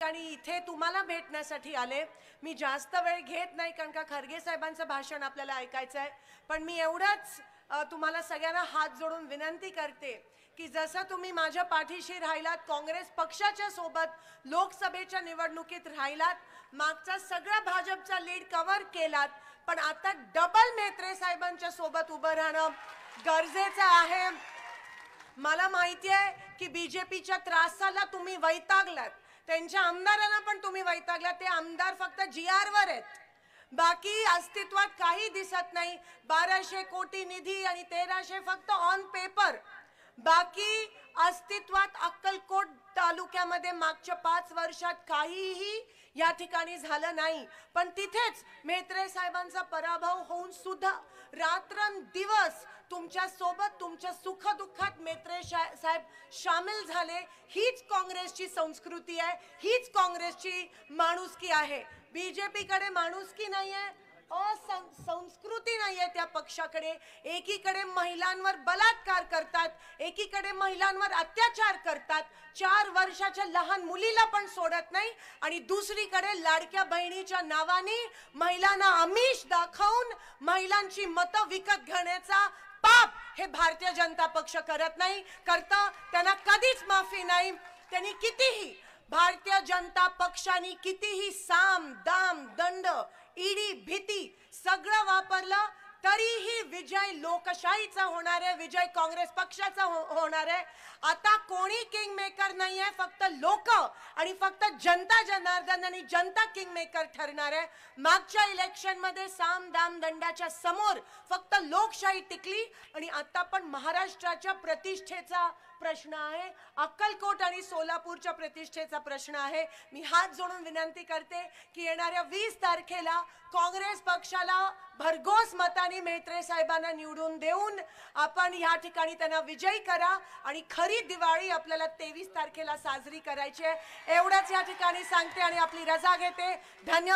आणि इथे तुम्हाला भेटण्यासाठी आले। मी जास्त वेळ घेत नाही कारण का खरगे साहेबांचं भाषण आपल्याला ऐकायचं आहे, पण मी एवढंच तुम्हाला सगळ्यांना हात जोडून विनंती करते की जसं तुम्ही माझ्या पाठीशी राहिलात, काँग्रेस पक्षाच्या सोबत लोकसभेच्या निवडणुकीत राहिलात, मागचा सगळा भाजपचा लीड कव्हर केलात, पण आता डबल मेत्रे साहेबांच्या सोबत उभं राहणं गरजेचं आहे। मला माहिती आहे की बीजेपीच्या त्रासाला तुम्ही वैतागलात, त्यांच्या आमदारांना पण तुम्ही वैतागलात। ते आमदार फक्त जीआर वर आहेत, बाकी अस्तित्वात काही दिसत नाही। 1200 कोटी निधी आणि 1300 फक्त ऑन पेपर, बाकी अस्तित्वात अक्कलकोट तालुक्यामध्ये मागच्या 5 वर्षात काहीही या ठिकाणी झालं नाही। पण तिथेच मेत्रे साहेबांचा पराभव होऊन सुद्धा रात्रंदिवस तुमच्या सोबत तुमच्या सुखदुःखात मेत्रे साहेब शामिल झाले। हीच काँग्रेसची संस्कृती आहे, हीच काँग्रेसची माणुसकी आहे। बीजेपीकडे माणुसकी नाहीये, संस्कृती नाहीये त्या पक्षाकडे। एकीकडे महिलांवर बलात्कार करतात, एकीकडे महिलांवर अत्याचार करतात, 4 वर्षाच्या लहान मुलीला पण सोडत नाही, आणि दुसरीकडे लाडक्या बहिणीच्या नावाने महिलांना आमिष दाखवून महिलांची मतं विकत घेण्याचा पाप हे भारतीय जनता पक्ष करत नाही, करता त्यांना कधीच माफी नाही। त्यांनी कितीही भारतीय जनता पक्षाने कितीही साम दाम दंड ईडी भीती सगळं वापरलं तरीही विजय लोकशाहीचा होणार आहे, विजय काँग्रेस पक्षाचा होणार आहे। आता कोणी किंग मेकर नाहीये, फक्त लोक आणि फक्त जनता जनार्दन आणि जनता किंग मेकर ठरणार आहे। मागच्या इलेक्शन मध्ये साम दाम दंडाच्या समोर फक्त लोकशाही टिकली, आणि आता पण महाराष्ट्राच्या प्रतिष्ठेचा प्रश्न आहे, अक्कलकोट आणि सोलापूरच्या प्रतिष्ठेचा प्रश्न आहे। मी हात जोडून विनंती करते की येणाऱ्या 20 तारखेला काँग्रेस पक्षाला भरघोस मताने मेत्रे साहेबांना निवडून देऊन आपण या ठिकाणी त्यांना विजयी करा, आणि खरी दिवाळी आपल्याला 23 तारखेला साजरी करायची आहे। एवढंच या ठिकाणी सांगते आणि आपली रजा घेते। धन्यवाद।